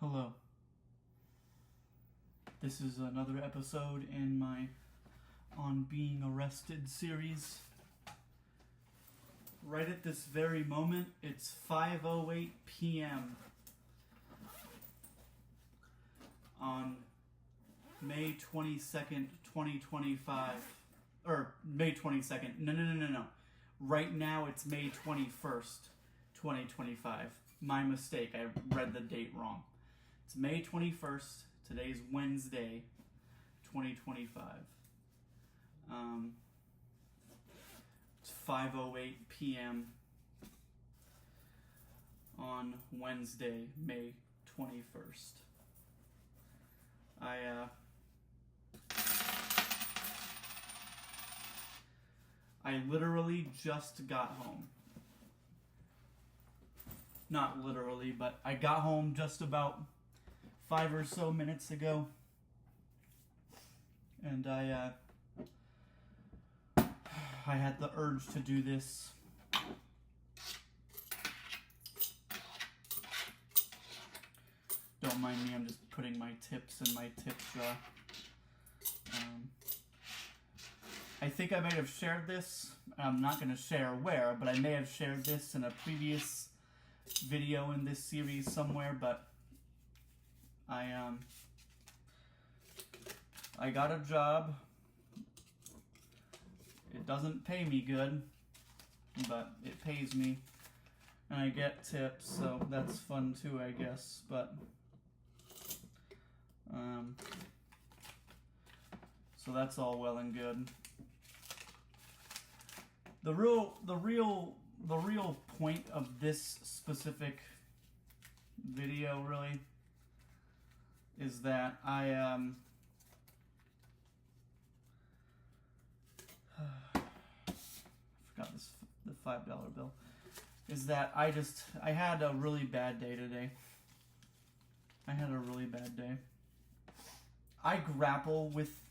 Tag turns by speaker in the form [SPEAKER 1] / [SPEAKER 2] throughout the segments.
[SPEAKER 1] Hello. This is another episode in my On Being Arrested series. Right at this very moment, it's 5:08 p.m. on May 22nd, 2025. Or May 22nd. No. Right now it's May 21st, 2025. My mistake. I read the date wrong. It's May 21st. Today's Wednesday, 2025. It's 5:08 p.m. on Wednesday, May 21st. I literally just got home. Not literally, but I got home just about 5 or so minutes ago. And I had the urge to do this. Don't mind me, I'm just putting my tips in my tip jar. I think I may have shared this. I'm not going to share where, but I may have shared this in a previous video in this series somewhere, but I got a job. It doesn't pay me good, but it pays me, and I get tips, so that's fun too, I guess. But so that's all well and good. The real point of this specific video really is that I forgot the $5 bill. Is that I had a really bad day today. I had a really bad day. I grapple with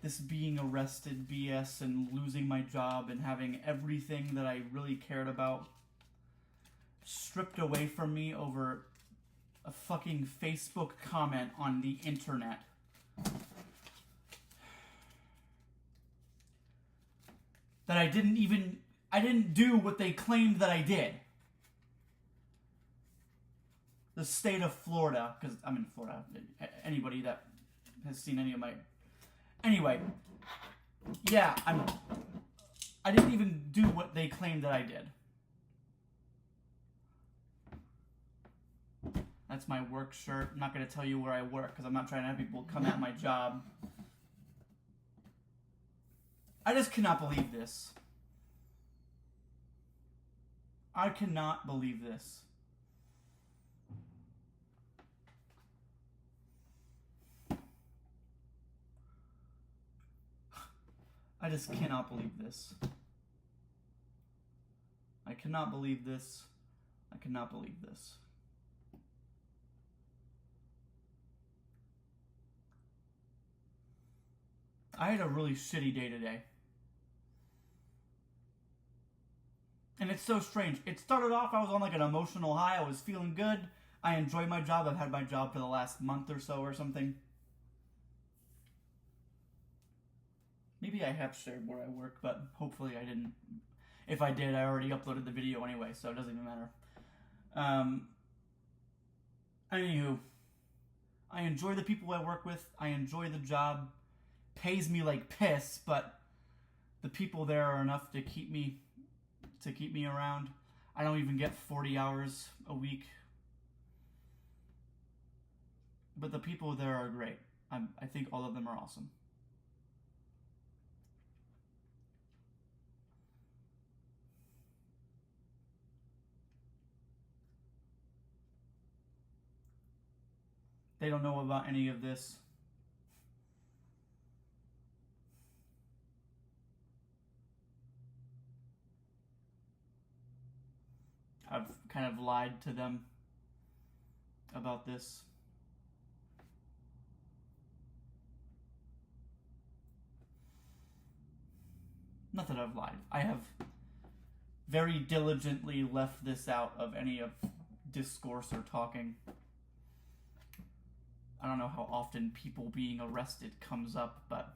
[SPEAKER 1] this being arrested BS and losing my job and having everything that I really cared about stripped away from me over a fucking Facebook comment on the internet. That I didn't do what they claimed that I did. The state of Florida, because I'm in Florida. Anybody that has seen any of my... Anyway, yeah, I didn't even do what they claimed that I did. That's my work shirt. I'm not going to tell you where I work because I'm not trying to have people come at my job. I just cannot believe this. I cannot believe this. I just cannot believe this. I cannot believe this. I cannot believe this. I had a really shitty day today. And it's so strange. It started off, I was on like an emotional high. I was feeling good. I enjoy my job. I've had my job for the last month or so or something. Maybe I have shared where I work, but hopefully I didn't. If I did, I already uploaded the video anyway, so it doesn't even matter. Anywho, I enjoy the people I work with. I enjoy the job. Pays me like piss, but the people there are enough to keep me around. I don't even get 40 hours a week. But the people there are great. I think all of them are awesome. They don't know about any of this. I've kind of lied to them about this. Not that I've lied. I have very diligently left this out of any of discourse or talking. I don't know how often people being arrested comes up, but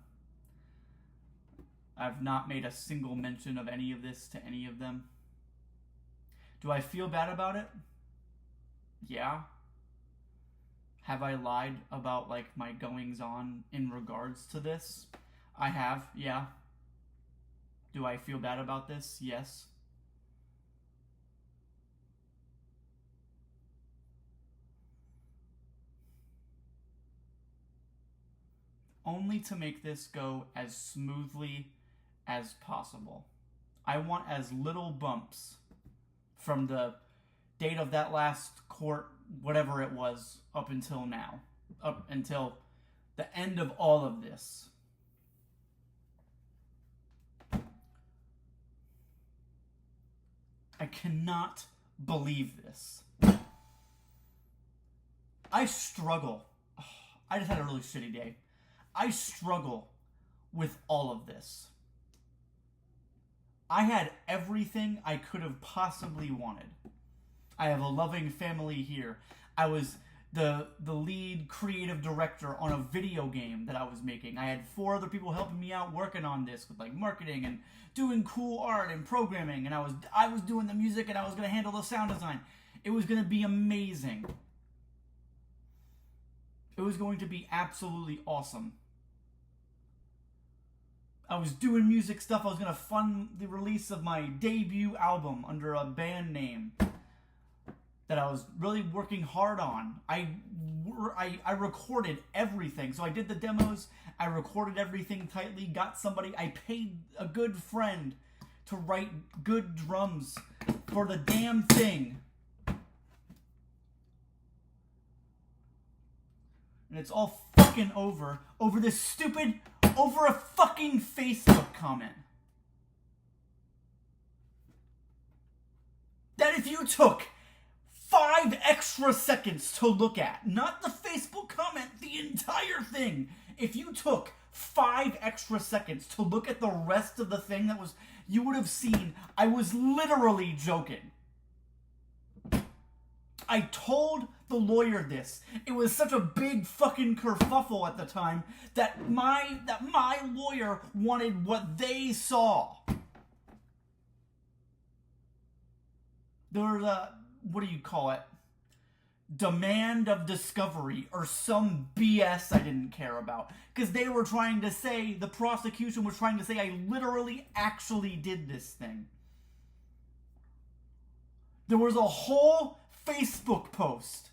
[SPEAKER 1] I've not made a single mention of any of this to any of them. Do I feel bad about it? Yeah. Have I lied about, like, my goings-on in regards to this? I have, yeah. Do I feel bad about this? Yes. Only to make this go as smoothly as possible. I want as little bumps from the date of that last court, whatever it was, up until now. Up until the end of all of this. I cannot believe this. I struggle. I just had a really shitty day. I struggle with all of this. I had everything I could have possibly wanted. I have a loving family here. I was the lead creative director on a video game that I was making. I had 4 other people helping me out working on this with, like, marketing and doing cool art and programming, and I was doing the music, and I was going to handle the sound design. It was going to be amazing. It was going to be absolutely awesome. I was doing music stuff. I was going to fund the release of my debut album under a band name that I was really working hard on. I recorded everything. So I did the demos. I recorded everything tightly. Got somebody. I paid a good friend to write good drums for the damn thing. And it's all fucking over this stupid, over a fucking Facebook comment. That if you took 5 extra seconds to look at, not the Facebook comment, the entire thing. If you took 5 extra seconds to look at the rest of the thing that was, you would have seen I was literally joking. I told the lawyer this. It was such a big fucking kerfuffle at the time that my lawyer wanted what they saw. There was a, what do you call it? Demand of discovery or some BS I didn't care about. Because they were trying to say, the prosecution was trying to say I literally actually did this thing. There was a whole Facebook post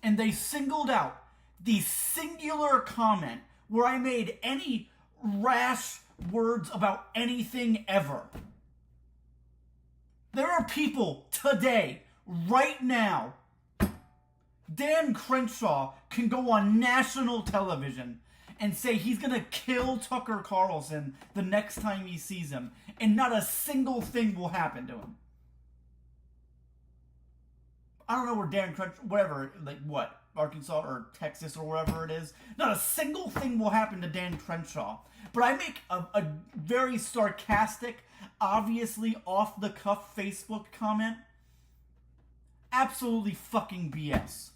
[SPEAKER 1] and they singled out the singular comment where I made any rash words about anything ever. There are people today, right now, Dan Crenshaw can go on national television and say he's going to kill Tucker Carlson the next time he sees him, and not a single thing will happen to him. I don't know where Dan Crenshaw, whatever, like what, Arkansas or Texas or wherever it is, not a single thing will happen to Dan Crenshaw. But I make a very sarcastic, obviously off-the-cuff Facebook comment. Absolutely fucking BS.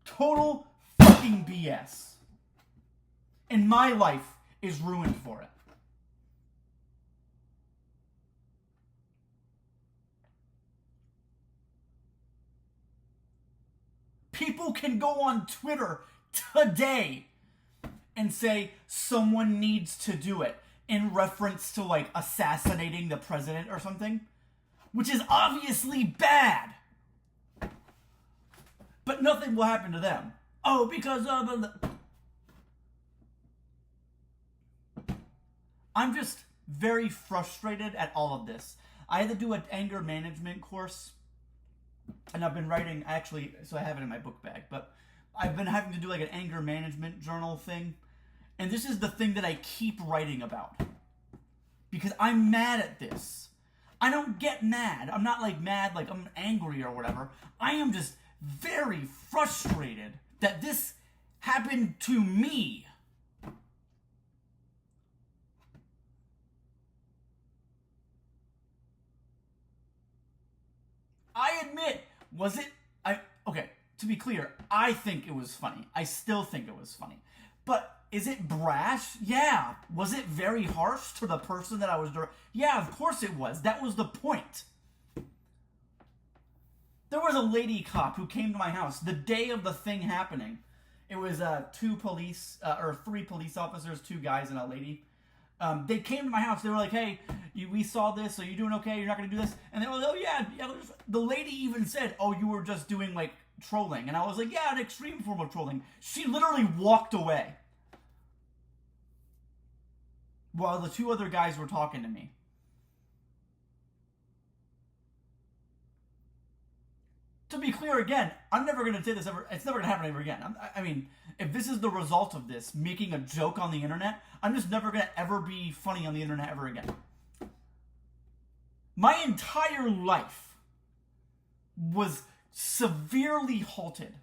[SPEAKER 1] Total fucking BS. And my life is ruined for it. People can go on Twitter today and say someone needs to do it in reference to, like, assassinating the president or something, which is obviously bad. But nothing will happen to them. Oh, because of the... I'm just very frustrated at all of this. I had to do an anger management course, and I've been writing, actually, so I have it in my book bag, but I've been having to do like an anger management journal thing, and this is the thing that I keep writing about, because I'm mad at this. I don't get mad. I'm not like mad, like I'm angry or whatever. I am just very frustrated that this happened to me. Was it? Okay, to be clear, I think it was funny. I still think it was funny. But is it brash? Yeah. Was it very harsh to the person that I was... Yeah, of course it was. That was the point. There was a lady cop who came to my house the day of the thing happening. It was three police officers, 2 guys and a lady. They came to my house. They were like, hey, we saw this. Are you doing okay? You're not going to do this? And they were like, oh, yeah. The lady even said, oh, you were just doing, like, trolling. And I was like, yeah, an extreme form of trolling. She literally walked away while the 2 other guys were talking to me. To be clear again, I'm never going to say this ever. It's never going to happen ever again. I mean, if this is the result of this, making a joke on the internet, I'm just never going to ever be funny on the internet ever again. My entire life was severely halted.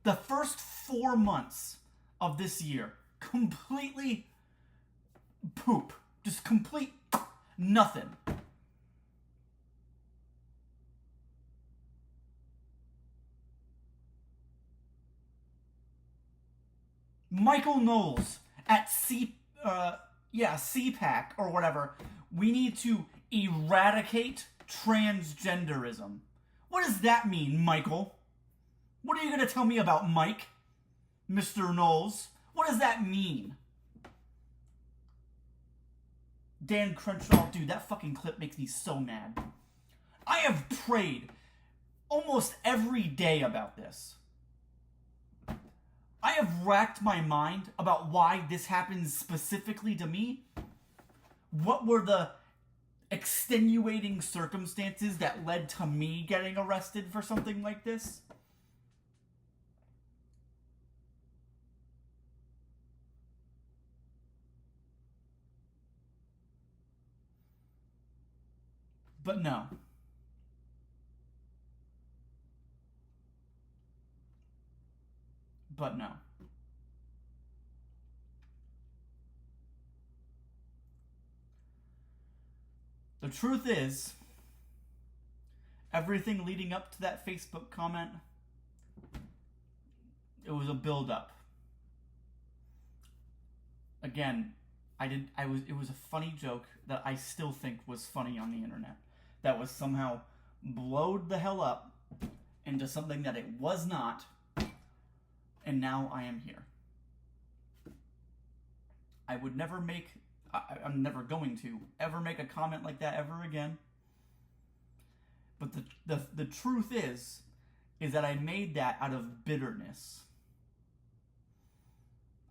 [SPEAKER 1] The first 4 months of this year, completely poop. Just complete nothing. Michael Knowles at CPAC or whatever. We need to eradicate transgenderism. What does that mean, Michael? What are you going to tell me about Mike? Mr. Knowles? What does that mean? Dan Crenshaw, dude, that fucking clip makes me so mad. I have prayed almost every day about this. I have racked my mind about why this happens specifically to me. What were the extenuating circumstances that led to me getting arrested for something like this? But no. But no. The truth is, everything leading up to that Facebook comment, it was a build-up. Again, it was a funny joke that I still think was funny on the internet. That was somehow blowed the hell up into something that it was not. And now I am here. I would never make... I'm never going to ever make a comment like that ever again. But the truth is that I made that out of bitterness.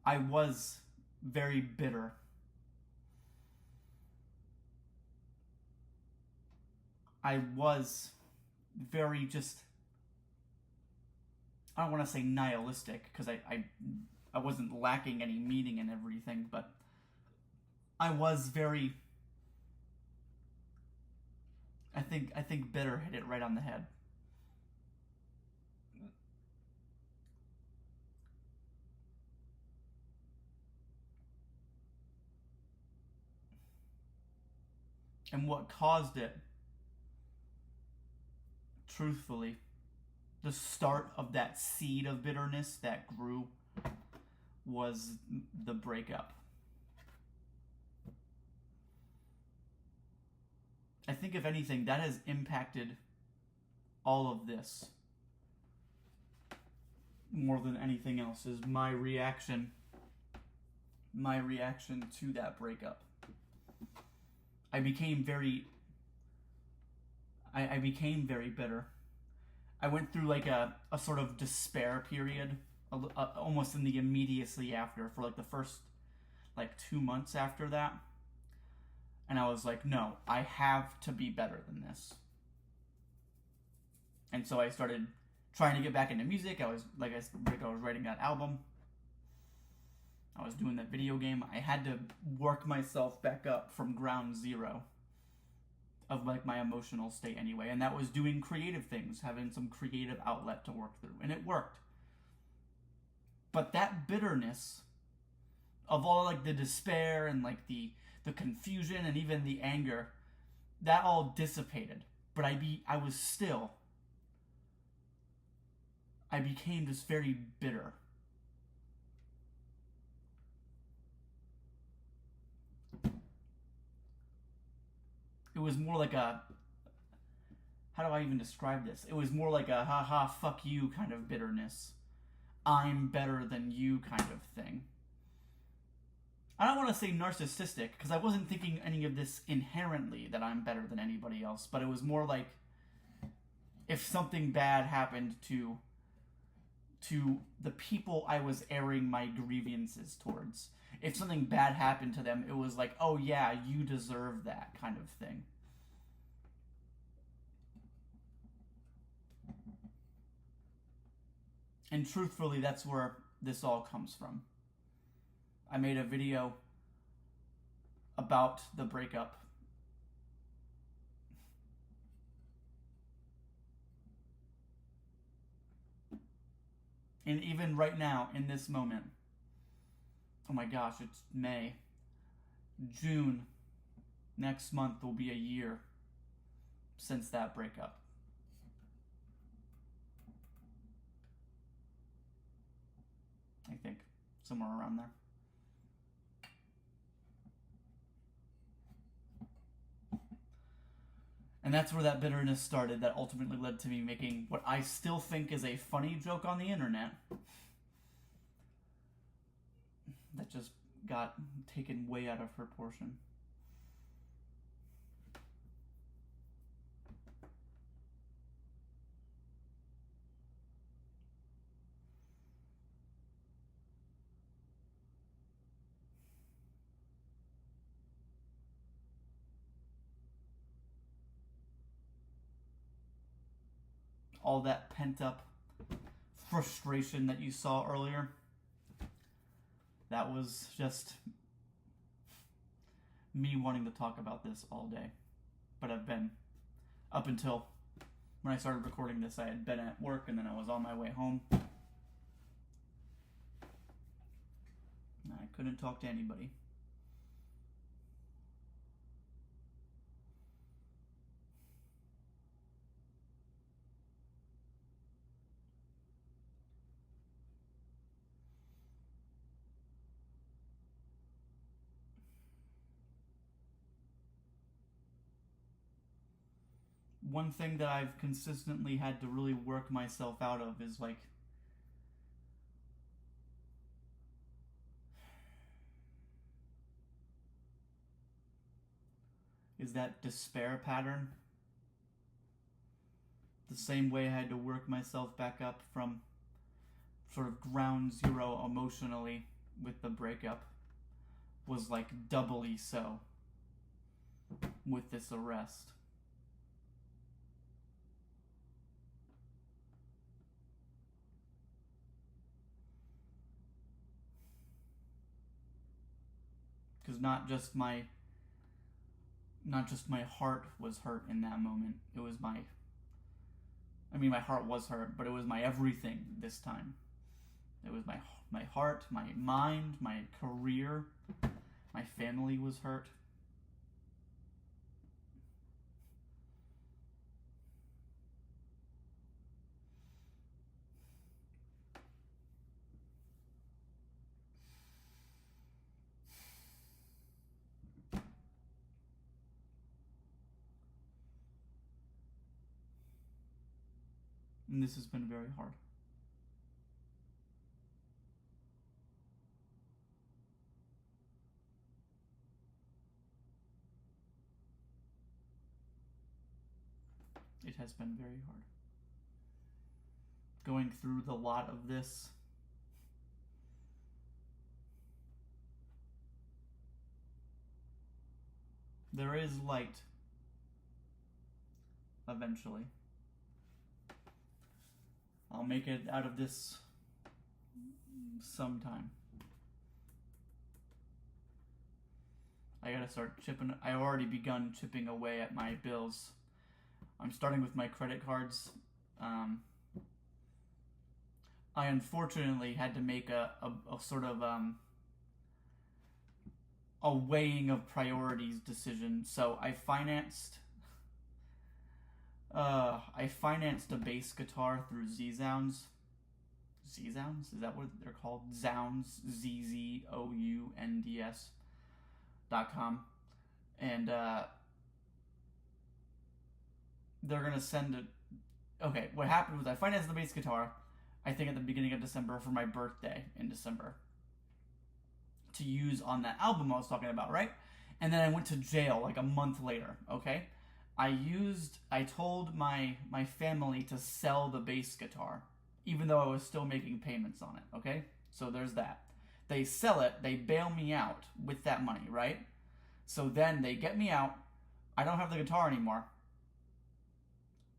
[SPEAKER 1] I was very bitter. I was very just... I don't want to say nihilistic, because I wasn't lacking any meaning in everything, but I was very... I think bitter hit it right on the head. And what caused it, truthfully, the start of that seed of bitterness that grew, was the breakup. I think, if anything, that has impacted all of this more than anything else, is my reaction to that breakup. I became very bitter. I went through like a sort of despair period, almost in the immediacy after, for like the first 2 months after that. And I was like, no, I have to be better than this. And so I started trying to get back into music. I was writing that album. I was doing that video game. I had to work myself back up from ground zero of my emotional state anyway. And that was doing creative things, having some creative outlet to work through. And it worked. But that bitterness of all the despair and the confusion and even the anger, that all dissipated. But I was still I became just very bitter. It was more like a, how do I even describe this? It was more like a haha fuck you kind of bitterness. I'm better than you kind of thing. I don't want to say narcissistic, because I wasn't thinking any of this inherently, that I'm better than anybody else, but it was more like if something bad happened to the people I was airing my grievances towards. If something bad happened to them, it was like, oh yeah, you deserve that kind of thing. And truthfully, that's where this all comes from. I made a video about the breakup. And even right now, in this moment, oh my gosh, it's May. June, next month will be a year since that breakup. I think, somewhere around there. And that's where that bitterness started, that ultimately led to me making what I still think is a funny joke on the internet that just got taken way out of proportion. All that pent-up frustration that you saw earlier, that was just me wanting to talk about this all day. But I've been, up until when I started recording this, I had been at work and then I was on my way home. And I couldn't talk to anybody. One thing that I've consistently had to really work myself out of is like, is that despair pattern. The same way I had to work myself back up from sort of ground zero emotionally with the breakup was like doubly so with this arrest. Because not just my heart was hurt in that moment. It was my heart was hurt, but it was my everything this time. It was my heart, my mind, my career, my family was hurt. And this has been very hard. It has been very hard. Going through the lot of this. There is light. Eventually. I'll make it out of this sometime. I gotta start chipping. I've already begun chipping away at my bills. I'm starting with my credit cards. I unfortunately had to make a sort of a weighing of priorities decision. So I financed a bass guitar through Z-Sounds, Z-Zounds? Is that what they're called? Zounds, ZZOUNDS.com. And they're going to send it. Okay, what happened was I financed the bass guitar, I think at the beginning of December for my birthday in December, to use on that album I was talking about, right? And then I went to jail like a month later, okay? I told my family to sell the bass guitar, even though I was still making payments on it, okay? So there's that. They sell it, they bail me out with that money, right? So then they get me out, I don't have the guitar anymore.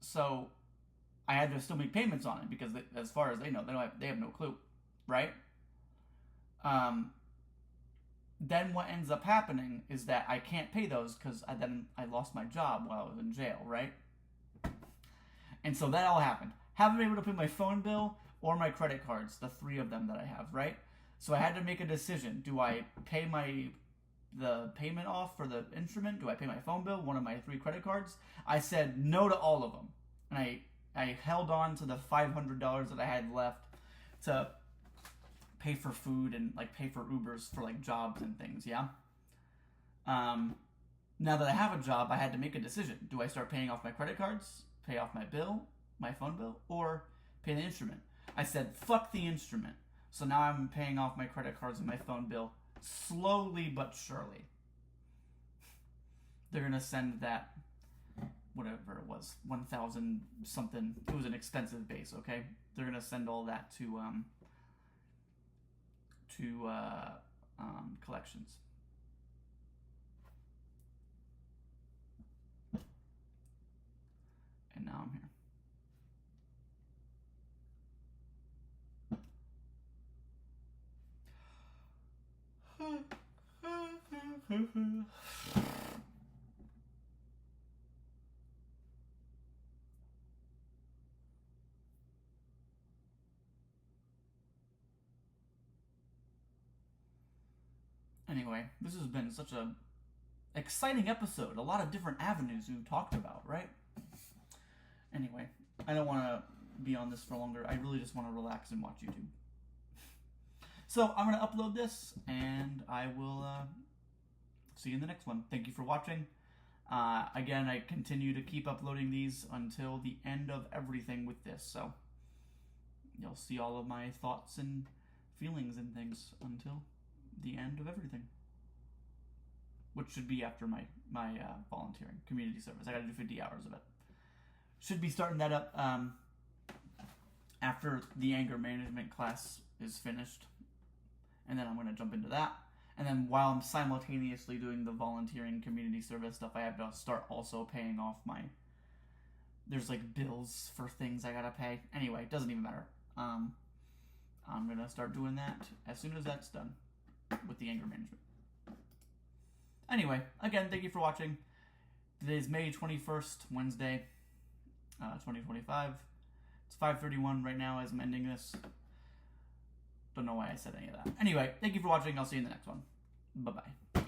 [SPEAKER 1] So I had to still make payments on it because as far as they know, they have no clue, right? Then what ends up happening is that I can't pay those because I lost my job while I was in jail, right? And so that all happened. Haven't been able to pay my phone bill or my credit cards, the 3 of them that I have, right? So I had to make a decision. Do I pay the payment off for the instrument? Do I pay my phone bill, one of my 3 credit cards? I said no to all of them. And I held on to the $500 that I had left to pay for food and like pay for Ubers for like jobs and things, yeah? Now that I have a job, I had to make a decision. Do I start paying off my credit cards, pay off my bill, my phone bill, or pay the instrument? I said, fuck the instrument. So now I'm paying off my credit cards and my phone bill slowly but surely. They're going to send that, whatever it was, 1,000 something. It was an expensive bass, okay? They're going to send all that to collections. And now I'm here. Anyway, this has been such a exciting episode. A lot of different avenues we've talked about, right? Anyway, I don't want to be on this for longer. I really just want to relax and watch YouTube. So I'm going to upload this, and I will see you in the next one. Thank you for watching. Again, I continue to keep uploading these until the end of everything with this. So you'll see all of my thoughts and feelings and things until the end of everything, which should be after my volunteering community service. I got to do 50 hours of it. Should be starting that up after the anger management class is finished, and then I'm going to jump into that. And then while I'm simultaneously doing the volunteering community service stuff, I have to start also paying off there's like bills for things I gotta pay. Anyway, it doesn't even matter. I'm gonna start doing that as soon as that's done with the anger management. Anyway, again, thank you for watching. Today's May 21st, Wednesday, 2025. It's 5:31 right now as I'm ending this. Don't know why I said any of that. Anyway, thank you for watching. I'll see you in the next one. Bye-bye.